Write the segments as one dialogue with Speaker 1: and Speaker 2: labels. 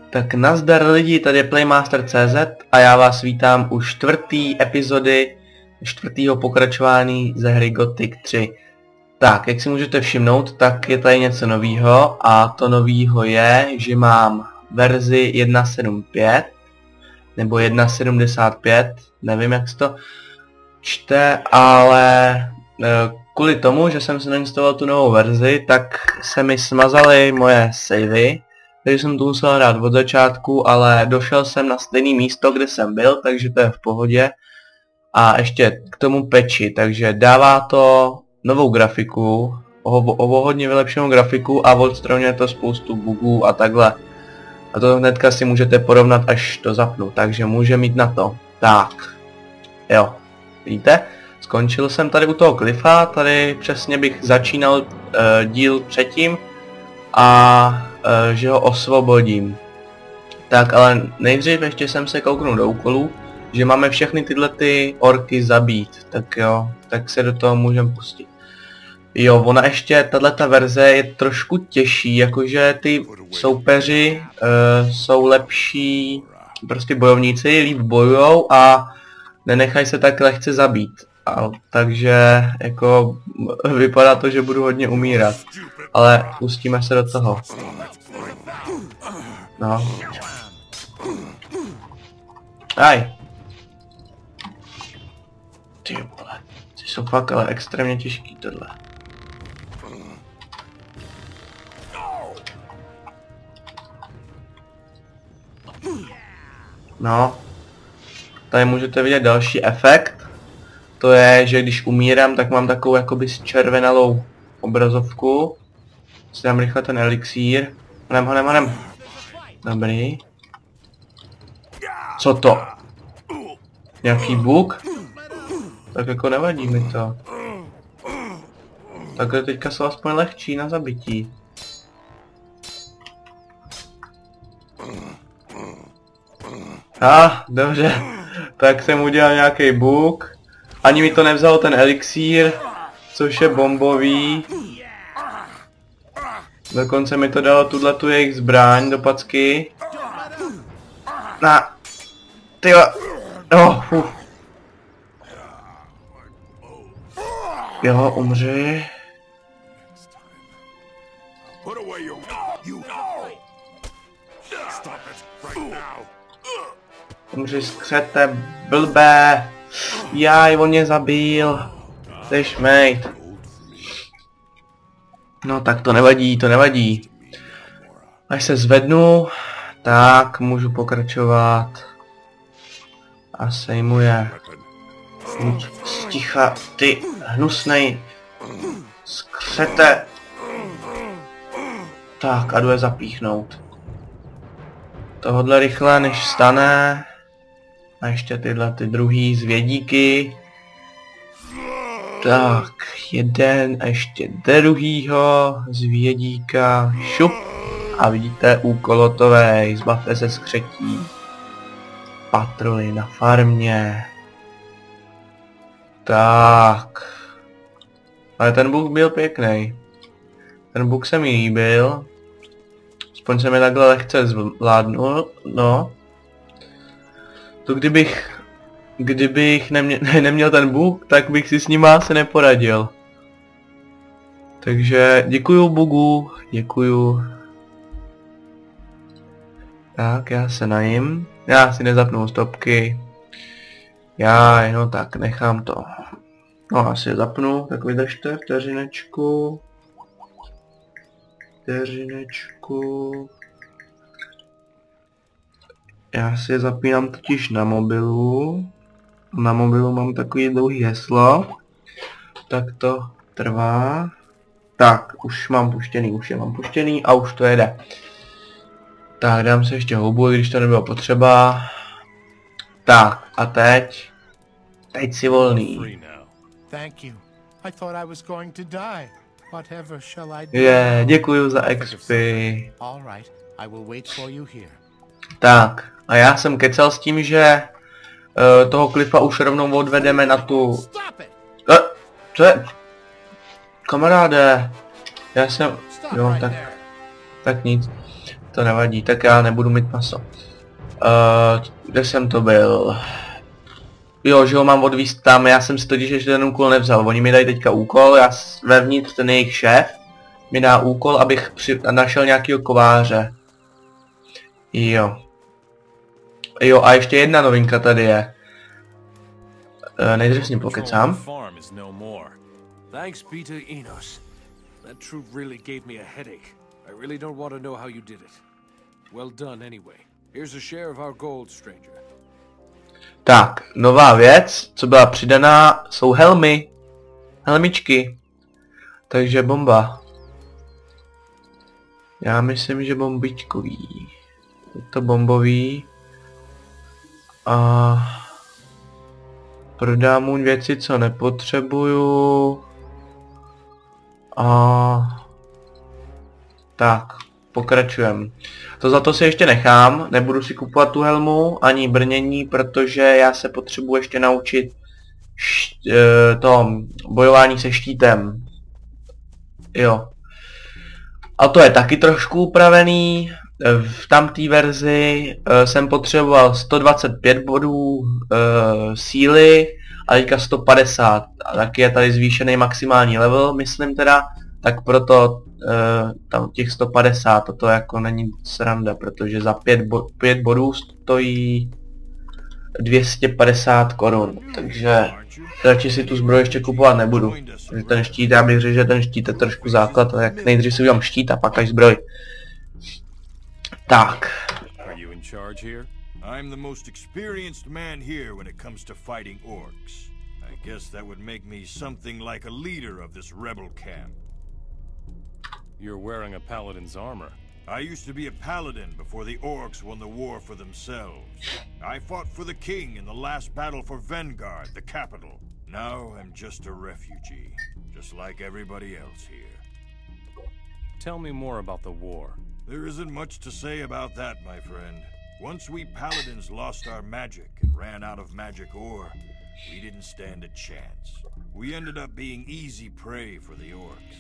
Speaker 1: Tak nazdar lidi, tady je Playmaster.cz a já vás vítám u čtvrtý epizody, čtvrtýho pokračování ze hry Gothic 3. Tak, jak si můžete všimnout, tak je tady něco novýho a to novýho je, že mám verzi 1.7.5 nebo 1.75, nevím jak se to čte, ale kvůli tomu, že jsem si nainstaloval tu novou verzi, tak se mi smazaly moje savey. Takže jsem to musel hrát od začátku, ale došel jsem na stejné místo, kde jsem byl, takže to je v pohodě. A ještě k tomu patchi, takže dává to novou grafiku, o hodně vylepšenou grafiku a odstraňuje to spoustu bugů a takhle. A to hnedka si můžete porovnat, až to zapnu, takže může mít na to. Tak, jo, vidíte? Skončil jsem tady u toho klifa, tady přesně bych začínal díl předtím a že ho osvobodím. Tak, ale nejdřív ještě jsem se kouknul do úkolů, že máme všechny tyhle ty orky zabít, tak jo, tak se do toho můžeme pustit. Jo, ona ještě, tato verze je trošku těžší, jakože ty soupeři jsou lepší, prostě bojovníci, líp bojujou a nenechají se tak lehce zabít. Takže jako vypadá to, že budu hodně umírat. Ale pustíme se do toho. No. Aj. Ty vole, ty jsou fakt ale extrémně těžký tohle. No. Tady můžete vidět další efekt. To je, že když umírám, tak mám takovou jakoby zčervenalou obrazovku. Si dám rychle ten elixír. Honem. Dobrý. Co to? Nějaký bug? Tak jako nevadí mi to. Takhle teďka jsou aspoň lehčí na zabití. Dobře. Tak jsem udělal nějaký bug. Ani mi to nevzalo ten elixír, což je bombový. Dokonce mi to dalo tu jejich zbraň do packy. Tyjo. Jo, umři. Umři, skřete, blbé. Jaj, on mě zabil. Ty šmejt. No tak to nevadí. Až se zvednu, tak můžu pokračovat. A sejmuje. Buď sticha, ty hnusnej skřete. Tak a jdu je zapíchnout. Tohodle rychle než stane. A ještě tyhle ty druhý zvědíky. Tak, jeden a ještě druhýho zvědíka. Šup. A vidíte, úkol hotovej. Zbavte se skřetí. Patroly na farmě. Tak. Ale ten bug byl pěkný. Ten bug se mi líbil. Aspoň se mi takhle lehce zvládnul. No. To kdybych neměl ten bug, tak bych si s ním asi neporadil. Takže děkuju bugu, děkuju. Tak, já se najím. Já si nezapnu stopky. Já no tak, nechám to. No, asi je zapnu, tak vydržte, vteřinečku. Já si je zapínám totiž na mobilu. Na mobilu mám takový dlouhý heslo. Tak to trvá. Tak, už mám puštěný a už to jede. Tak, dám se ještě houbu, když to nebylo potřeba. Tak, a teď si volný. Děkuju za XP. Tak, a já jsem kecal s tím, že toho klifa už rovnou odvedeme na tu... Co je? Kamaráde, já jsem... Jo, tak nic. to nevadí, tak já nebudu mít maso. Kde jsem to byl? Jo, že ho mám odvízt tam, já jsem si totiž ještě ten úkol nevzal. Oni mi dají teďka úkol, já vevnitř ten jejich šéf mi dá úkol, abych našel nějakýho kováře. Jo. Jo, a ještě jedna novinka tady je. Nejdřív s ním pokecám.
Speaker 2: Thanks, Peter Enos. That truth really gave me a headache. I really don't want to know how you did it. Well done anyway. Here's a share of our gold, stranger.
Speaker 1: Tak, nová věc, co byla přidaná, jsou helmy. Helmičky. Takže bomba. Já myslím, že bombičkový. Je to bombový. A prodám mu věci, co nepotřebuju. A tak, pokračujem. To za to si ještě nechám, nebudu si kupovat tu helmu, ani brnění, protože já se potřebuji ještě naučit to bojování se štítem. Jo. A to je taky trošku upravený. V tamtý verzi jsem potřeboval 125 bodů síly a teďka 150. A taky je tady zvýšený maximální level, myslím teda, tak proto tam těch 150, toto jako není sranda, protože za 5 bodů stojí 250 korun, takže radši si tu zbroj ještě kupovat nebudu. Protože ten štít, já bych řekl, že ten štít je trošku základ, a jak nejdřív si udělám štít a pak až zbroj. Tak.
Speaker 3: I'm the most experienced man here when it comes to fighting orcs. I guess that would make me something like a leader of this rebel camp.
Speaker 2: You're wearing a paladin's armor.
Speaker 3: I used to be a paladin before the orcs won the war for themselves. I fought for the king in the last battle for Vanguard, the capital. Now I'm just a refugee, just like everybody else here.
Speaker 2: Tell me more about the war.
Speaker 3: There isn't much to say about that, my friend. Once we paladins lost our magic and ran out of magic ore, we didn't stand a chance. We ended up being easy prey for the orcs.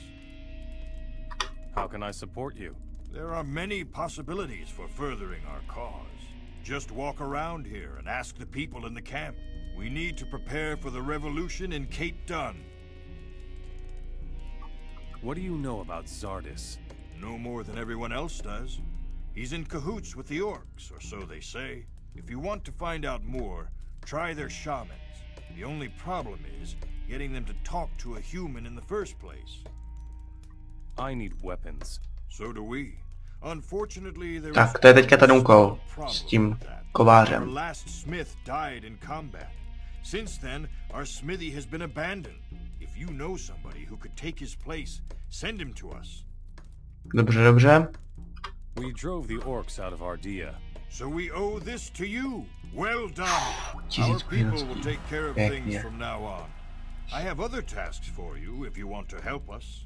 Speaker 2: How can I support you?
Speaker 3: There are many possibilities for furthering our cause. Just walk around here and ask the people in the camp. We need to prepare for the revolution in Cape Dun.
Speaker 2: What do you know about Zardis?
Speaker 3: No more than everyone else does. He's in cahoots with the orcs, or so they say. If you want to find out more, try their shamans. The only problem is getting them to talk to a human in the first place.
Speaker 2: I need weapons.
Speaker 3: So do we. Unfortunately, there
Speaker 1: Tak, to je teďka ten úkol s tím kovářem.
Speaker 3: Our last smith died in combat. Since then, our smithy has been abandoned. If you know somebody who could take his place, send him to us.
Speaker 1: Dobře, dobře.
Speaker 2: We drove the orcs out of Ardea.
Speaker 3: So we owe this to you. Well done. Our people will take care of things from now on. I have other tasks for you if you want to help us.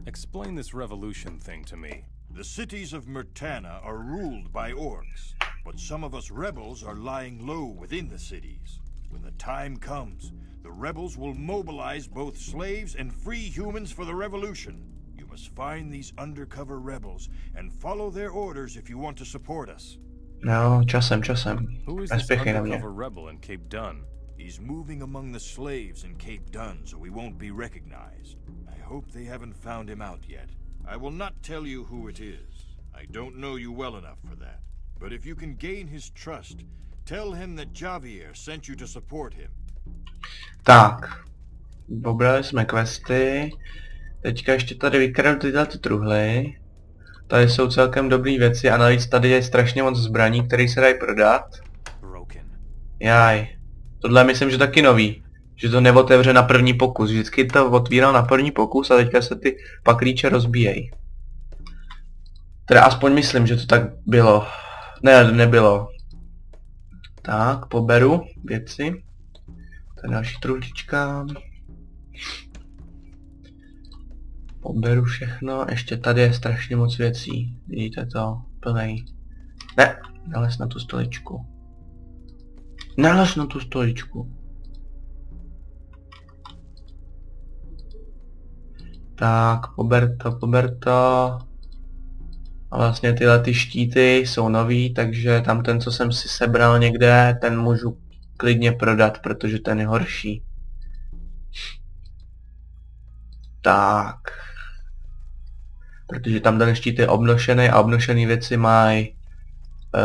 Speaker 2: Explain this revolution thing to me.
Speaker 3: The cities of Myrtana are ruled by orcs, but some of us rebels are lying low within the cities. When the time comes, the rebels will mobilize both slaves and free humans for the revolution. You must find these undercover rebels and follow their orders if you want to support us.
Speaker 1: No, časem.
Speaker 2: Who is this undercover rebel in Cape Dun?
Speaker 3: He's moving among the slaves in Cape Dun, so we won't be recognized. I hope they haven't found him out yet. I will not tell you who it is. I don't know you well enough for that. But if you can gain his trust, tell him that Javier sent you to support him.
Speaker 1: Tak. Pobrali jsme questy. Teďka ještě tady vykradu tyhle truhly. Tady jsou celkem dobré věci a navíc tady je strašně moc zbraní, které se dají prodat. Jaj. Tohle myslím, že taky nový. Že to neotevře na první pokus. Vždycky to otvíral na první pokus a teďka se ty paklíče rozbíjejí. Teda aspoň myslím, že to tak bylo. Ne, nebylo. Tak, poberu věci. To je další truhlička. Poberu všechno. Ještě tady je strašně moc věcí. Vidíte to? Plnej. Ne, nalez na tu stoličku. Nalez na tu stoličku. Tak, pober to. A vlastně tyhle ty štíty jsou nový, takže tam ten, co jsem si sebral někde, ten můžu klidně prodat, protože ten je horší. Tak. Protože tam ten štít je obnošený a obnošený věci mají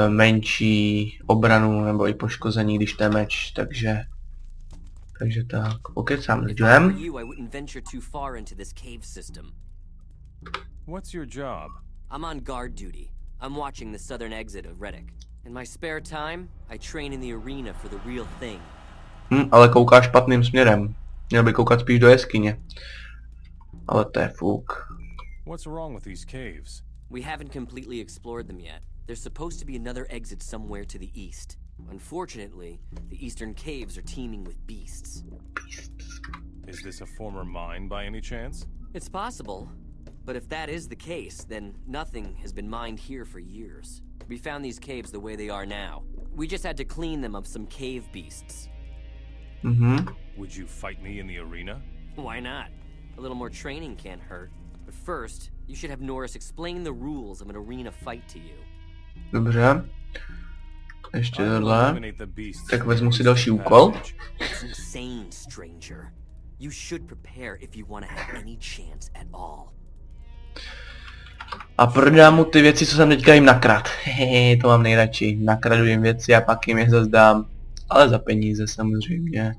Speaker 1: menší obranu nebo i poškození, když to je meč, takže tak. Pokecám s Joem.
Speaker 2: What's your job?
Speaker 4: I'm on guard duty. I'm watching the southern exit of Reddick. In my spare time, I train in the arena for the real thing.
Speaker 1: Ale kouká špatným směrem. Měl by koukat spíš do jeskyně. Ale to je fuk.
Speaker 2: What's wrong with these caves?
Speaker 4: We haven't completely explored them yet. There's supposed to be another exit somewhere to the east. Unfortunately, the eastern caves are teeming with beasts.
Speaker 2: Is this a former mine by any chance?
Speaker 4: It's possible. But if that is the case, then nothing has been mined here for years. We found these caves the way they are now. We just had to clean them of some cave beasts.
Speaker 2: Would you fight me in the arena?
Speaker 4: Why not? A little more training can't hurt. But first, you should have Norris explain the rules of an arena fight to you.
Speaker 1: Dobře. Ještě tohle. Tak vezmu si další úkol.
Speaker 4: It's insane, stranger. You should prepare if you want to have any chance at all.
Speaker 1: A prodám mu ty věci, co jsem teďka jim nakrad. Hehe, to mám nejradši. Nakradu jim věci a pak jim je zazdám. Ale za peníze samozřejmě.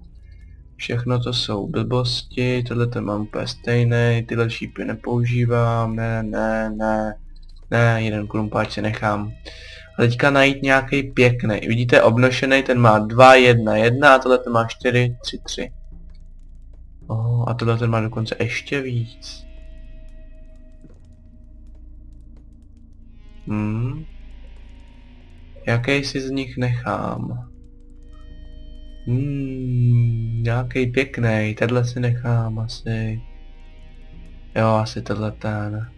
Speaker 1: Všechno to jsou blbosti, tohle to mám úplně stejný, tyhle šípy nepoužívám, ne, jeden krumpáč si nechám. A teďka najít nějaký pěkný. Vidíte, obnošený, ten má 2, 1, 1 a tohle to má 4, 3, 3. A tohle ten má dokonce ještě víc. Jaký si z nich nechám? Nějaký pěkný, tenhle si nechám asi. Jo, asi tenhle ten.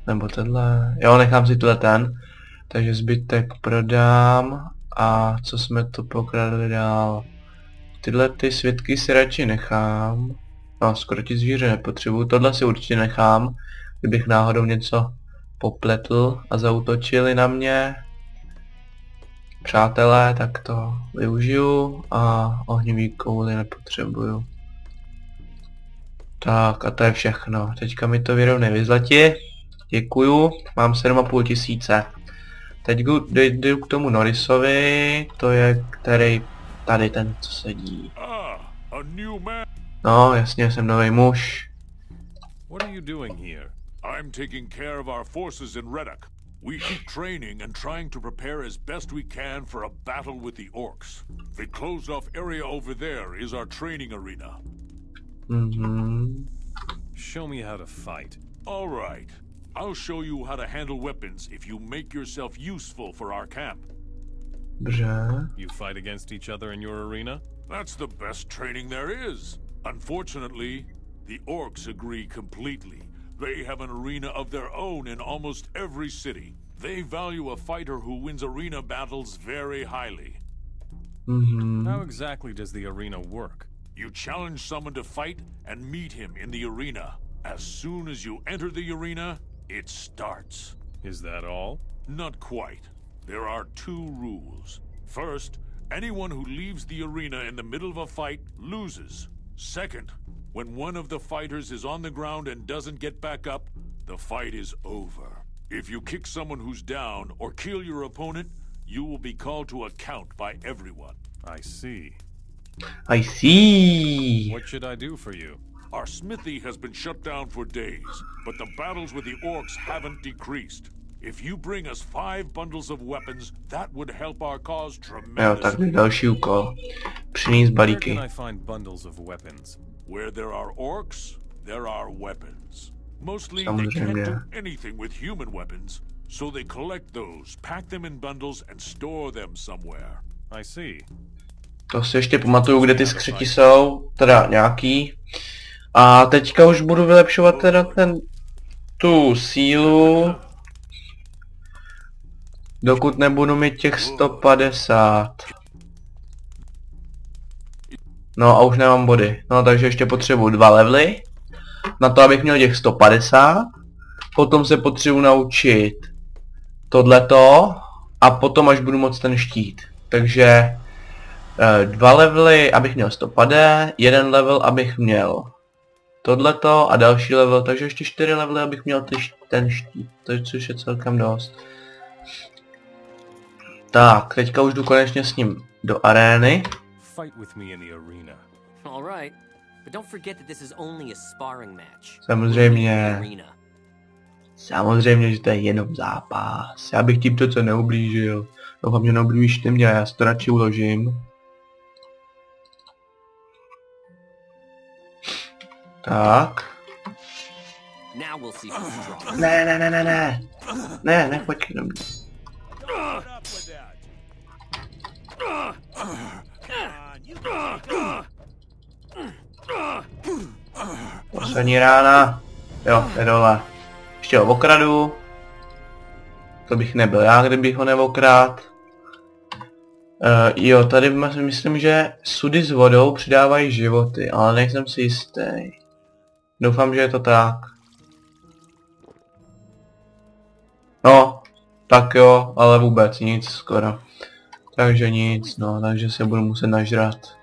Speaker 1: Nebo tenhle. Jo, nechám si tenhle ten. Takže zbytek prodám. A co jsme tu pokradli dál? Tyhle ty světky si radši nechám. No, skrotit zvíře nepotřebuju. Tohle si určitě nechám. Kdybych náhodou něco popletl a zaútočili na mě přátelé, tak to využiju a ohnivý kouli nepotřebuju. Tak a to je všechno. Teďka mi to vyrovnej vyzlati. Děkuju, mám 7,5 tisíce. Teď jdu k tomu Norrisovi, to je který tady ten, co sedí. No, jasně, jsem nový muž.
Speaker 2: What are you doing here?
Speaker 3: I'm taking care of our forces in Reddick. We keep training and trying to prepare as best we can for a battle with the orcs. The closed-off area over there is our training arena.
Speaker 2: Show me how to fight.
Speaker 3: All right. I'll show you how to handle weapons if you make yourself useful for our camp.
Speaker 1: Dobře.
Speaker 2: You fight against each other in your arena?
Speaker 3: That's the best training there is. Unfortunately, the orcs agree completely. They have an arena of their own in almost every city. They value a fighter who wins arena battles very highly.
Speaker 2: How exactly does the arena work?
Speaker 3: You challenge someone to fight and meet him in the arena. As soon as you enter the arena, it starts.
Speaker 2: Is that all?
Speaker 3: Not quite. There are 2 rules. First, anyone who leaves the arena in the middle of a fight loses. Second, when one of the fighters is on the ground and doesn't get back up, the fight is over. If you kick someone who's down or kill your opponent, you will be called to account by everyone.
Speaker 2: I see.
Speaker 1: I see.
Speaker 2: What should I do for you?
Speaker 3: Our smithy has been shut down for days, but the battles with the orcs haven't decreased. If you bring us 5 bundles of weapons, that would help our cause tremendously.
Speaker 1: Jo, tak další úkol. Přinést balíky.
Speaker 2: Where can I find bundles of weapons?
Speaker 3: Where there are orcs, there are weapons. Mostly they can't do anything with human weapons, so they collect those, pack them in bundles and store them somewhere.
Speaker 2: I see.
Speaker 1: To si ještě pamatuju, kde ty skřeti jsou, teda nějaký. A teďka už budu vylepšovat teda tu sílu. Dokud nebudu mít těch 150. No a už nemám body. No takže ještě potřebuju 2 levely. Na to, abych měl těch 150. Potom se potřebuji naučit tohleto a potom až budu moct ten štít. Takže 2 levely, abych měl stopadé, 1 level, abych měl tohleto a další level, takže ještě 4 levely, abych měl ten štít, což je celkem dost. Tak, teďka už jdu konečně s ním do arény. Samozřejmě, že to je jenom zápas. Já bych tím to co neublížil. Doufám, že neublížíš ty mě, já si to radši uložím. Tak. Ne, počkej na mě. Poslední rána. Jo, je dole. Ještě ho okradu. To bych nebyl já, kdybych ho neokrát. Jo, tady myslím, že sudy s vodou přidávají životy, ale nejsem si jistý. Doufám, že je to tak. No, tak jo, ale vůbec nic skoro. Takže nic, no, takže se budu muset nažrat.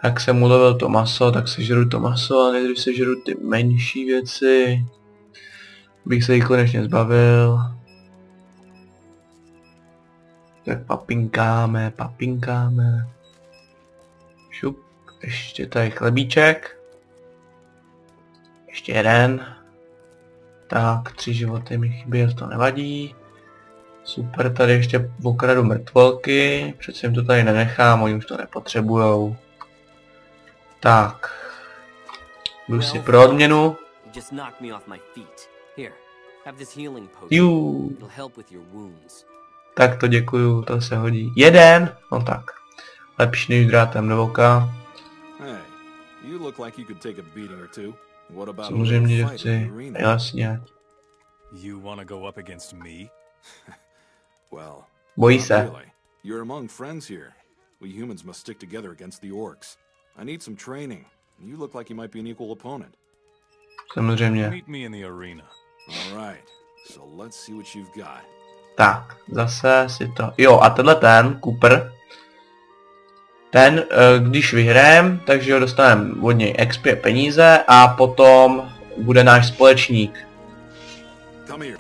Speaker 1: Jak jsem ulovil to maso, tak sežeru to maso, a než sežeru ty menší věci, bych se jich konečně zbavil. Tak papinkáme. Šup, ještě tady chlebíček. Ještě jeden. Tak, 3 životy mi chybí, to nevadí. Super, tady ještě okradu mrtvolky, přece jim to tady nenechám, oni už to nepotřebujou. Tak. Jdu si pro odměnu. Jú. Tak to děkuju, to se hodí. 1! No tak. Lepší než drátem do oka. Samozřejmě, že chci. Jasně. Bojí se.
Speaker 2: You're among friends here. We humans must stick together against the orcs. I need some training. You look like you might be an equal opponent.
Speaker 1: Samozřejmě.
Speaker 2: Meet me in the arena. All right. So let's see what you've got.
Speaker 1: Tak, zase si to... Jo, a tenhle ten, Cooper, ten, když vyhrajem, takže ho dostaneme od něj XP peníze a potom bude náš společník.
Speaker 2: Come here.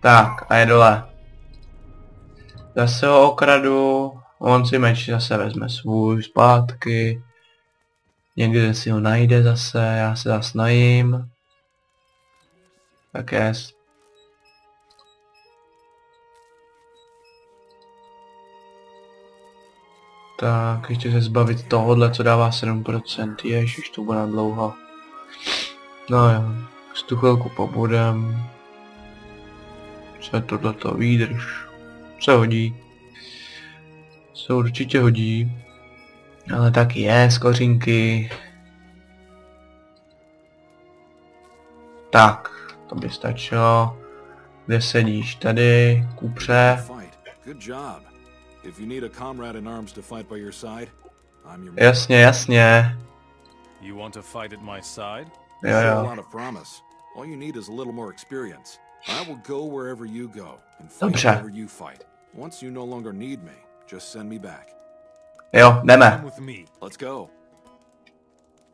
Speaker 1: Tak, a je dole. Zase ho okradu, on si meč zase vezme svůj zpátky. Někde si ho najde zase, já se zase najím. Tak jest. Tak, ještě se zbavit tohohle, co dává 7%. Ježiš, to bude na dlouho. No jo, s tu chvilku pobudem. Co tohleto, výdrž. Se hodí. Se určitě hodí. Ale taky je, skořínky. Tak, to by stačilo. Kde sedíš? Tady, kupře. Jasně, jasně. Jo.
Speaker 2: I will go wherever you go and fight
Speaker 1: Dobře.
Speaker 2: wherever you fight. Once you no longer need me, just send me back.
Speaker 1: Jo, jdeme.
Speaker 2: Let's go.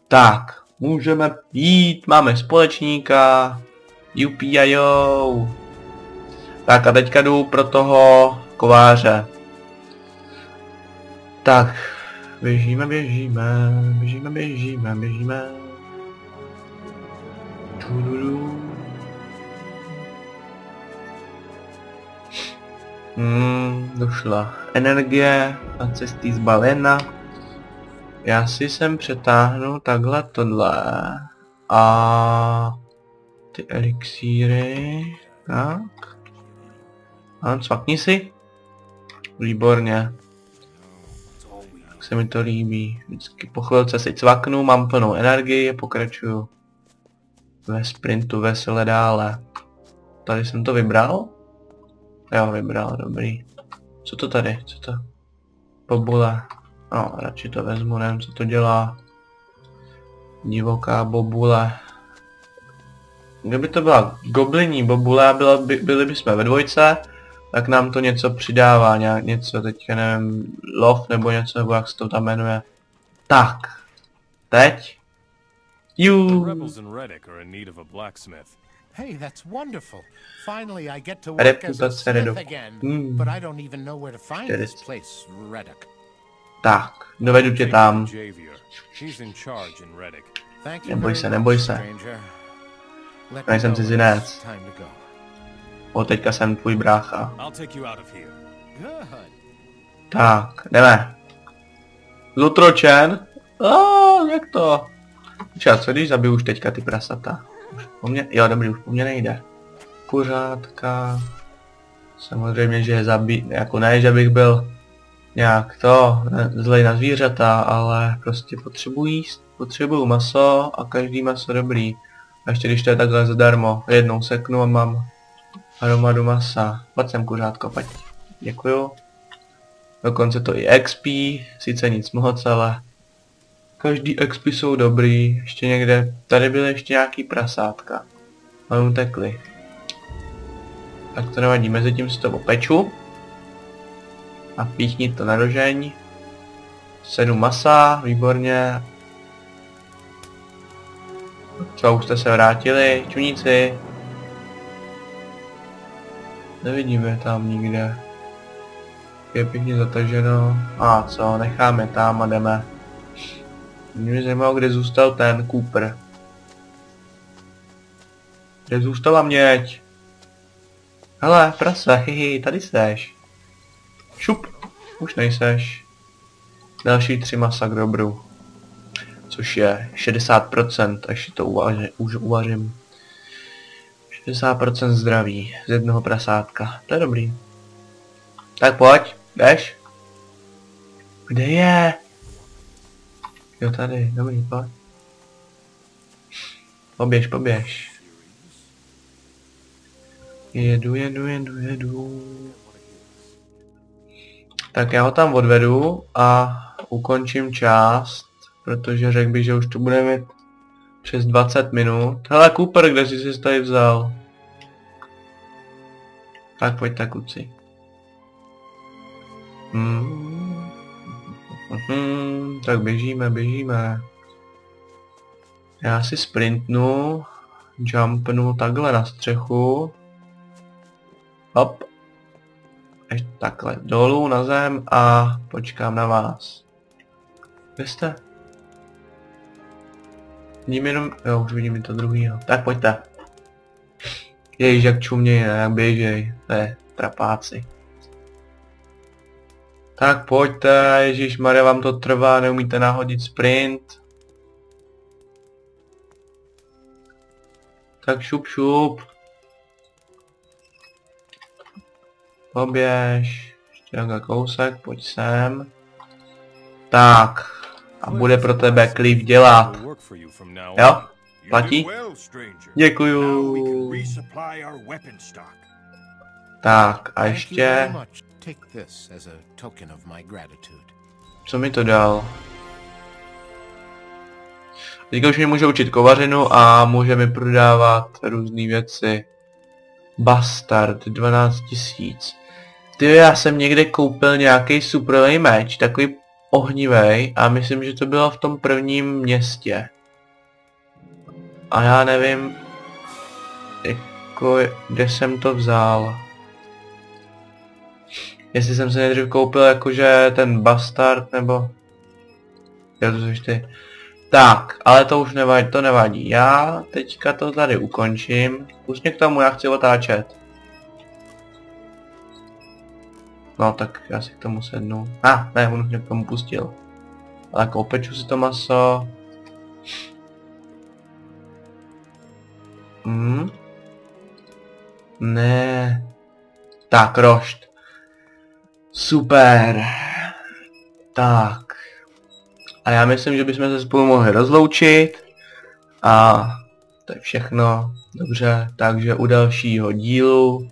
Speaker 1: Tak, můžeme jít, máme společníka. Jupijajo. Tak a teďka jdu pro toho kováře. Tak, běžíme. Došla energie a cesty zbalena. Já si sem přetáhnu takhle tohle a ty elixíry, tak. A cvakni si. Výborně. Tak se mi to líbí. Vždycky po chvilce si cvaknu, mám plnou energii a pokračuju. ve sprintu vesele dále. Tady jsem to vybral? Jo, vybral, dobrý. Co to tady? Co to? Bobule. No, radši to vezmu, nevím, co to dělá. Divoká bobule. Kdyby to byla gobliní bobule a byli bychom ve dvojce, tak nám to něco přidává, něco, teďka nevím, lov nebo něco, nebo jak se to tam jmenuje. Tak. Teď.
Speaker 5: Hey, that's wonderful. Finally I get to work as a smith again, but I don't even know where to find this place, Reddock.
Speaker 1: Tak, dovedu tě tam. Neboj se. Nejsem cizinec. Teďka jsem tvůj brácha. Tak, jdeme. Zutročen? Jak to? Počkat, co když zabiju už teďka ty prasata? Už po mně? Jo, dobrý, už po mně nejde. Kuřátka. Samozřejmě, že je jako ne, že bych byl nějak zlej na zvířata, ale prostě potřebuju maso a každý maso dobrý. A ještě když to je takhle zadarmo, jednou seknu a mám hromadu masa. Pojď sem, kuřátko, pojď. Děkuju. Dokonce to i XP, sice nic moc, ale každý XP jsou dobrý. Ještě někde, tady byly ještě nějaký prasátka. Ale utekli. Tak to nevadí, mezi tím si to opeču. A píchni to na rožeň. 7 masa, výborně. Co, už jste se vrátili, čuníci? Nevidíme tam nikde. Je pěkně zataženo. A co, necháme tam a jdeme. Mě zajímalo, kde zůstal ten Cooper. Kde zůstala měď? Hele, prase, hihi, tady seš. Šup, už nejseš. Další 3 masa k dobru. Což je 60%, až to už uvařím. 60% zdraví z jednoho prasátka. To je dobrý. Tak pojď, jdeš? Kde je? Jo, tady, dobrý, pojď. Poběž. Jedu. Tak já ho tam odvedu a ukončím část, protože řekl bych, že už to bude mít přes 20 minut. Hele, Cooper, kde jsi si tady vzal? Tak pojď tak, kuci. Tak běžíme. Já si sprintnu, jumpnu takhle na střechu. Hop. Ještě takhle dolů na zem a počkám na vás. Kde jste? Vidím jenom, jo, už vidím i to druhýho. Tak pojďte. Ježiš, jak čuměj, jak běžej. To je trapáci. Tak pojďte, ježišmarja, vám to trvá, neumíte nahodit sprint. Tak šup. Poběž. Ještě nějaký kousek, pojď sem. Tak. A bude pro tebe Cliff dělat. Jo? Platí? Děkuju. Tak a ještě... Co mi to dal? Teďka už mě může učit kovařinu a může mi prodávat různé věci. Bastard, 12 000. Ty, já jsem někde koupil nějaký superový meč, takový ohnivej, a myslím, že to bylo v tom prvním městě. A já nevím, jako, kde jsem to vzal. Jestli jsem se nejdřív koupil jakože ten bastard, nebo... Jo, to jsi ty. Tak, ale to už nevadí, to nevadí. Já teďka to tady ukončím. Pust mě k tomu, já chci otáčet. No tak já si k tomu sednu. Ne, on mě k tomu pustil. Ale jako opeču si to maso. Ne. Tak, rošt. Super. Tak. A já myslím, že bychom se spolu mohli rozloučit. A to je všechno. Dobře, takže u dalšího dílu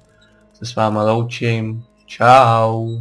Speaker 1: se s váma loučím. Čau.